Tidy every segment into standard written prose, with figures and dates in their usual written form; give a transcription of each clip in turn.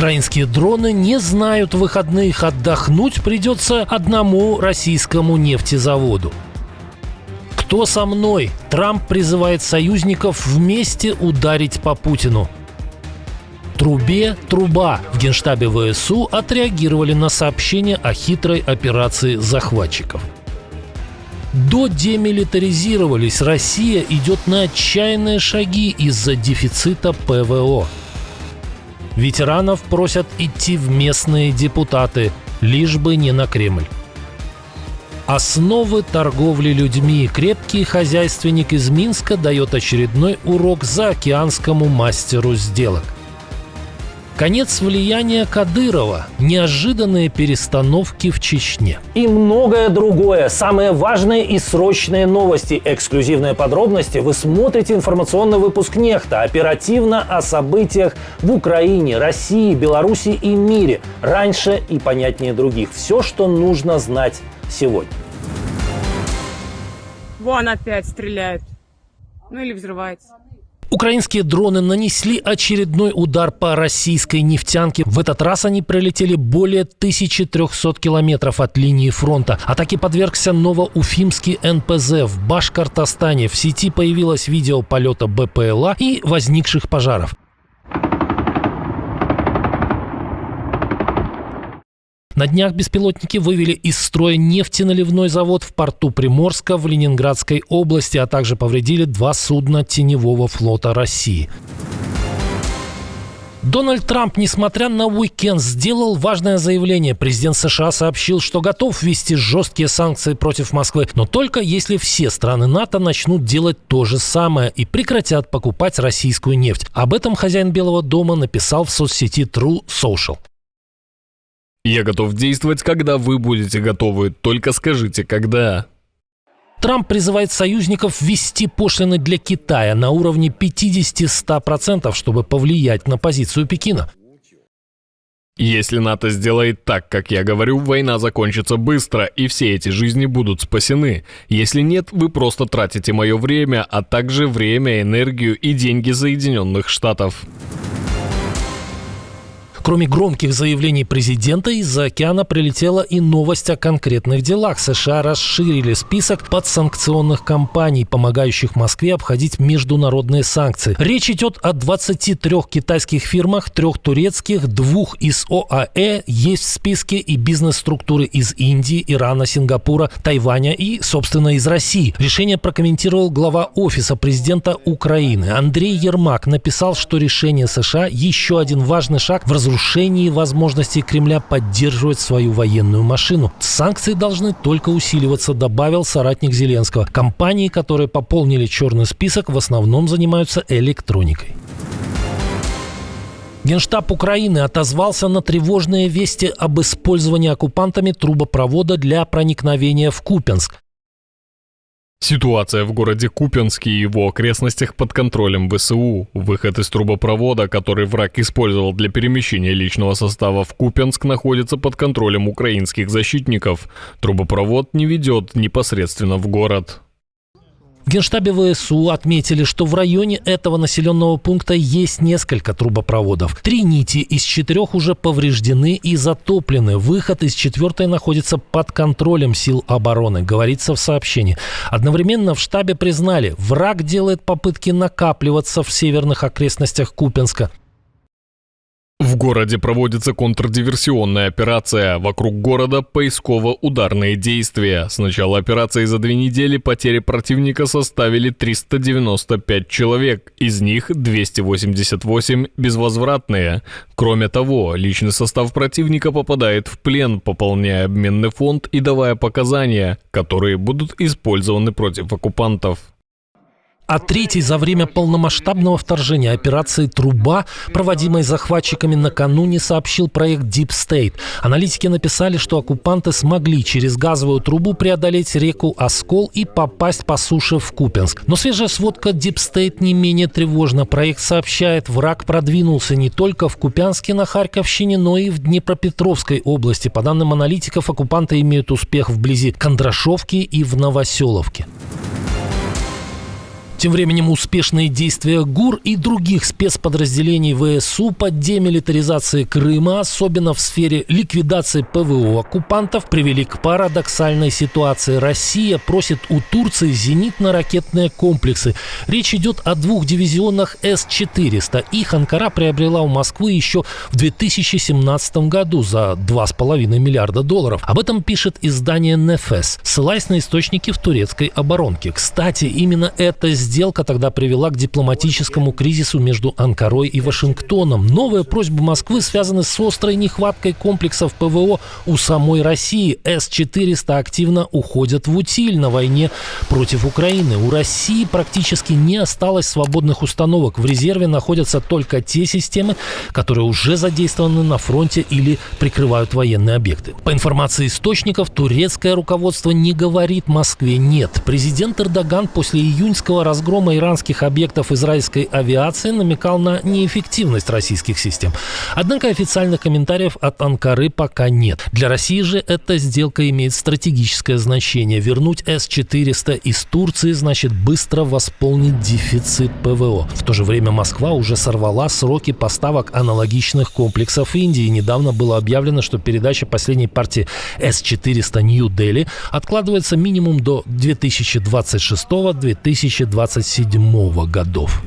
Украинские дроны не знают выходных, отдохнуть придется одному российскому нефтезаводу. Кто со мной? Трамп призывает союзников вместе ударить по Путину. Трубе труба. В Генштабе ВСУ отреагировали на сообщение о хитрой операции захватчиков. Додемилитаризировались. Россия идет на отчаянные шаги из-за дефицита ПВО. Ветеранов просят идти в местные депутаты, лишь бы не на Кремль. Основы торговли людьми. Крепкий хозяйственник из Минска дает очередной урок заокеанскому мастеру сделок. Конец влияния Кадырова. Неожиданные перестановки в Чечне. И многое другое. Самые важные и срочные новости. Эксклюзивные подробности. Вы смотрите информационный выпуск «Нехта». Оперативно о событиях в Украине, России, Беларуси и мире. Раньше и понятнее других. Все, что нужно знать сегодня. Вон опять стреляет. Ну или взрывается. Украинские дроны нанесли очередной удар по российской нефтянке. В этот раз они пролетели более 1300 километров от линии фронта. Атаке подвергся новоуфимский НПЗ в Башкортостане. В сети появилось видео полета БПЛА и возникших пожаров. На днях беспилотники вывели из строя нефтеналивной завод в порту Приморска в Ленинградской области, а также повредили 2 судна Теневого флота России. Дональд Трамп, несмотря на уикенд, сделал важное заявление. Президент США сообщил, что готов ввести жесткие санкции против Москвы, но только если все страны НАТО начнут делать то же самое и прекратят покупать российскую нефть. Об этом хозяин Белого дома написал в соцсети Truth Social. Я готов действовать, когда вы будете готовы. Только скажите, когда. Трамп призывает союзников ввести пошлины для Китая на уровне 50-100%, чтобы повлиять на позицию Пекина. Если НАТО сделает так, как я говорю, война закончится быстро, и все эти жизни будут спасены. Если нет, вы просто тратите мое время, а также время, энергию и деньги Соединенных Штатов. Кроме громких заявлений президента, из-за океана прилетела и новость о конкретных делах. США расширили список подсанкционных компаний, помогающих Москве обходить международные санкции. Речь идет о 23 китайских фирмах, 3 турецких, 2 из ОАЭ, есть в списке и бизнес-структуры из Индии, Ирана, Сингапура, Тайваня и, собственно, из России. Решение прокомментировал глава Офиса президента Украины. Андрей Ермак написал, что решение США – еще один важный шаг в разрушении возможностей Кремля поддерживать свою военную машину. Санкции должны только усиливаться, добавил соратник Зеленского. Компании, которые пополнили черный список, в основном занимаются электроникой. Генштаб Украины отозвался на тревожные вести об использовании оккупантами трубопровода для проникновения в Купянск. Ситуация в городе Купянске и его окрестностях под контролем ВСУ. Выход из трубопровода, который враг использовал для перемещения личного состава в Купянск, находится под контролем украинских защитников. Трубопровод не ведет непосредственно в город. В Генштабе ВСУ отметили, что в районе этого населенного пункта есть несколько трубопроводов. 3 нити из 4 уже повреждены и затоплены. Выход из 4 находится под контролем сил обороны, говорится в сообщении. Одновременно в штабе признали, враг делает попытки накапливаться в северных окрестностях Купянска. В городе проводится контрдиверсионная операция. Вокруг города поисково-ударные действия. С начала операции за 2 недели потери противника составили 395 человек. Из них 288 безвозвратные. Кроме того, личный состав противника попадает в плен, пополняя обменный фонд и давая показания, которые будут использованы против оккупантов. О 3-й за время полномасштабного вторжения операции «Труба», проводимой захватчиками накануне, сообщил проект Deep State. Аналитики написали, что оккупанты смогли через газовую трубу преодолеть реку Оскол и попасть по суше в Купянск. Но свежая сводка Deep State не менее тревожна. Проект сообщает, враг продвинулся не только в Купянске на Харьковщине, но и в Днепропетровской области. По данным аналитиков, оккупанты имеют успех вблизи Кондрашовки и в Новоселовке. Тем временем успешные действия ГУР и других спецподразделений ВСУ по демилитаризации Крыма, особенно в сфере ликвидации ПВО оккупантов, привели к парадоксальной ситуации. Россия просит у Турции зенитно-ракетные комплексы. Речь идет о 2 дивизионах С-400. Их Анкара приобрела у Москвы еще в 2017 году за $2,5 миллиарда. Об этом пишет издание «Нефес», ссылаясь на источники в турецкой оборонке. Кстати, именно эта сделка тогда привела к дипломатическому кризису между Анкарой и Вашингтоном. Новые просьбы Москвы связаны с острой нехваткой комплексов ПВО у самой России. С-400 активно уходят в утиль на войне против Украины. У России практически не осталось свободных установок. В резерве находятся только те системы, которые уже задействованы на фронте или прикрывают военные объекты. По информации источников, турецкое руководство не говорит Москве «нет». Президент Эрдоган после июньского разгрома иранских объектов израильской авиации намекал на неэффективность российских систем. Однако официальных комментариев от Анкары пока нет. Для России же эта сделка имеет стратегическое значение. Вернуть С-400 из Турции значит быстро восполнить дефицит ПВО. В то же время Москва уже сорвала сроки поставок аналогичных комплексов Индии. Недавно было объявлено, что передача последней партии С-400 Нью-Дели откладывается минимум до 2026-2027 годов.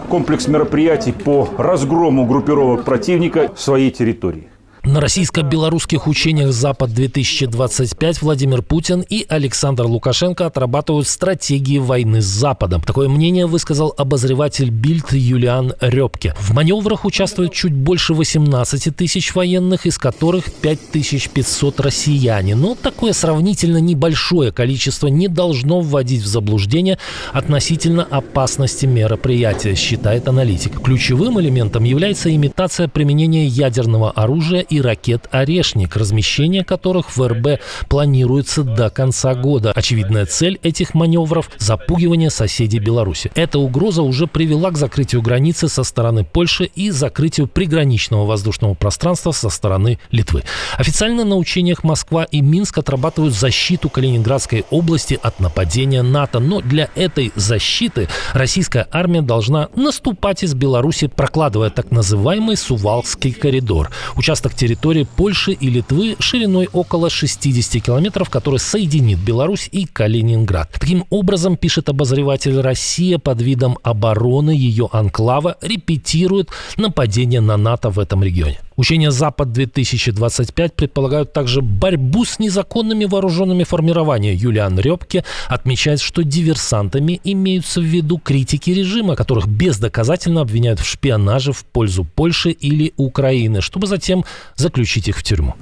Комплекс мероприятий по разгрому группировок противника в своей территории. На российско-белорусских учениях «Запад-2025» Владимир Путин и Александр Лукашенко отрабатывают стратегии войны с Западом. Такое мнение высказал обозреватель Бильд Юлиан Рёбке. В маневрах участвуют чуть больше 18 тысяч военных, из которых 5500 россияне. Но такое сравнительно небольшое количество не должно вводить в заблуждение относительно опасности мероприятия, считает аналитик. Ключевым элементом является имитация применения ядерного оружия и ракет «Орешник», размещение которых в РБ планируется до конца года. Очевидная цель этих маневров – запугивание соседей Беларуси. Эта угроза уже привела к закрытию границы со стороны Польши и закрытию приграничного воздушного пространства со стороны Литвы. Официально на учениях Москва и Минск отрабатывают защиту Калининградской области от нападения НАТО. Но для этой защиты российская армия должна наступать из Беларуси, прокладывая так называемый Сувалкский коридор. Участок территории Польши и Литвы шириной около 60 километров, который соединит Беларусь и Калининград. Таким образом, пишет обозреватель, Россия под видом обороны ее анклава репетирует нападение на НАТО в этом регионе. Учения «Запад-2025» предполагают также борьбу с незаконными вооруженными формированиями. Юлиан Рёбке отмечает, что диверсантами имеются в виду критики режима, которых бездоказательно обвиняют в шпионаже в пользу Польши или Украины, чтобы затем заключить их в тюрьму.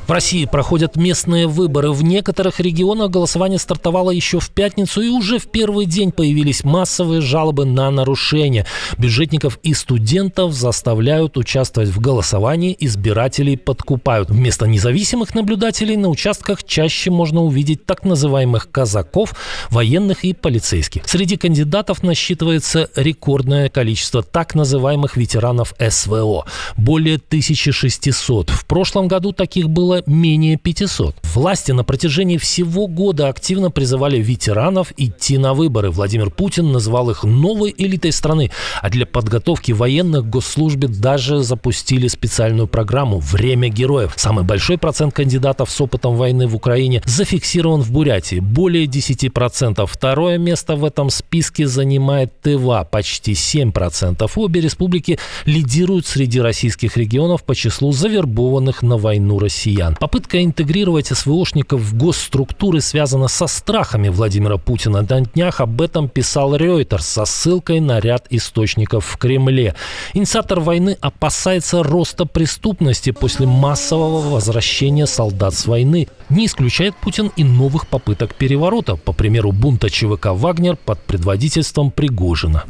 В России проходят местные выборы. В некоторых регионах голосование стартовало еще в пятницу, и уже в первый день появились массовые жалобы на нарушения. Бюджетников и студентов заставляют участвовать в голосовании, избирателей подкупают. Вместо независимых наблюдателей на участках чаще можно увидеть так называемых казаков, военных и полицейских. Среди кандидатов насчитывается рекордное количество так называемых ветеранов СВО – более 1600. В прошлом году таких было менее 500. Власти на протяжении всего года активно призывали ветеранов идти на выборы. Владимир Путин назвал их новой элитой страны, а для подготовки военных в госслужбе даже запустили специальную программу «Время героев». Самый большой процент кандидатов с опытом войны в Украине зафиксирован в Бурятии – более 10%. Второе место в этом списке занимает Тыва – почти 7%. Обе республики лидируют среди российских регионов по числу завербованных на войну россиян. Попытка интегрировать СВОшников в госструктуры связана со страхами Владимира Путина. На днях об этом писал Reuters со ссылкой на ряд источников в Кремле. Инициатор войны опасается роста преступности после массового возвращения солдат с войны. Не исключает Путин и новых попыток переворота, по примеру бунта ЧВК «Вагнер» под предводительством Пригожина.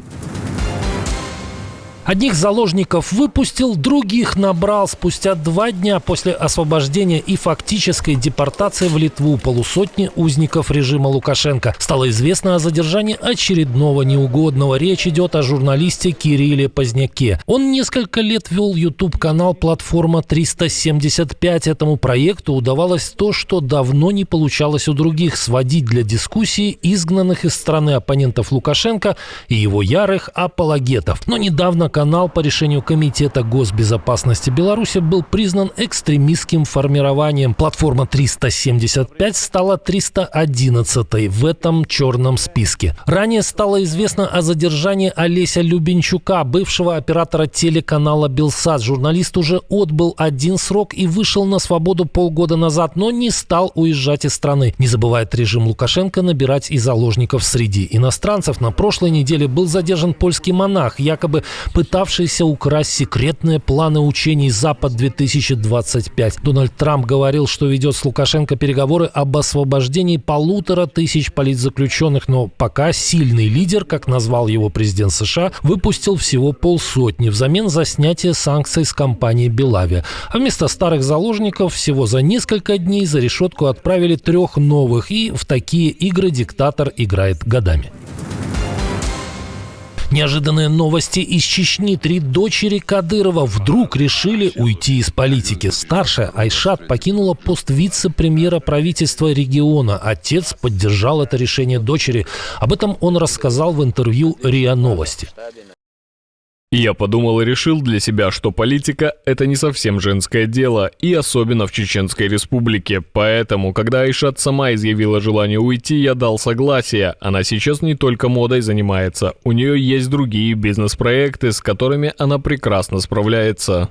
Одних заложников выпустил, других набрал. Спустя 2 дня после освобождения и фактической депортации в Литву полусотни узников режима Лукашенко стало известно о задержании очередного неугодного. Речь идет о журналисте Кирилле Поздняке. Он несколько лет вел YouTube-канал «Платформа 375». Этому проекту удавалось то, что давно не получалось у других – сводить для дискуссии изгнанных из страны оппонентов Лукашенко и его ярых апологетов. Но недавно канал по решению Комитета госбезопасности Беларуси был признан экстремистским формированием. Платформа 375 стала 311-й в этом черном списке. Ранее стало известно о задержании Олеся Любенчука, бывшего оператора телеканала «Белсат». Журналист уже отбыл 1 срок и вышел на свободу полгода назад, но не стал уезжать из страны. Не забывает режим Лукашенко набирать и заложников среди иностранцев. На прошлой неделе был задержан польский монах, якобы пытавшийся украсть секретные планы учений «Запад-2025». Дональд Трамп говорил, что ведет с Лукашенко переговоры об освобождении 1500 политзаключенных, но пока сильный лидер, как назвал его президент США, выпустил всего 500 взамен за снятие санкций с компании «Белавия». А вместо старых заложников всего за несколько дней за решетку отправили 3 новых, и в такие игры диктатор играет годами. Неожиданные новости из Чечни. 3 дочери Кадырова вдруг решили уйти из политики. Старшая Айшат покинула пост вице-премьера правительства региона. Отец поддержал это решение дочери. Об этом он рассказал в интервью РИА Новости. Я подумал и решил для себя, что политика – это не совсем женское дело, и особенно в Чеченской Республике. Поэтому, когда Айшат сама изъявила желание уйти, я дал согласие. Она сейчас не только модой занимается, у нее есть другие бизнес-проекты, с которыми она прекрасно справляется.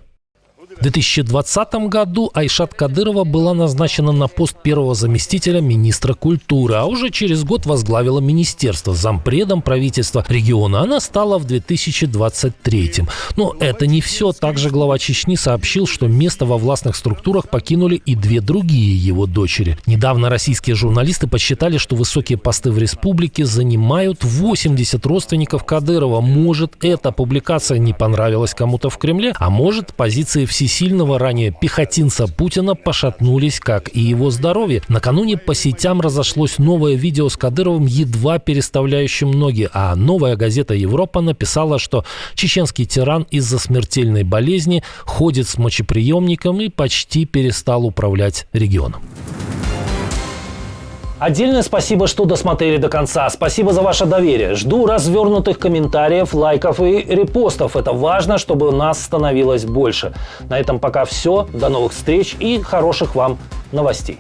В 2020 году Айшат Кадырова была назначена на пост первого заместителя министра культуры, а уже через год возглавила министерство. Зампредом правительства региона она стала в 2023. Но это не все. Также глава Чечни сообщил, что место во властных структурах покинули и 2 другие его дочери. Недавно российские журналисты подсчитали, что высокие посты в республике занимают 80 родственников Кадырова. Может, эта публикация не понравилась кому-то в Кремле, а может, позиции всесильного ранее пехотинца Путина пошатнулись, как и его здоровье. Накануне по сетям разошлось новое видео с Кадыровым, едва переставляющим ноги, а новая газета «Европа» написала, что чеченский тиран из-за смертельной болезни ходит с мочеприемником и почти перестал управлять регионом. Отдельное спасибо, что досмотрели до конца. Спасибо за ваше доверие. Жду развернутых комментариев, лайков и репостов. Это важно, чтобы нас становилось больше. На этом пока все. До новых встреч и хороших вам новостей.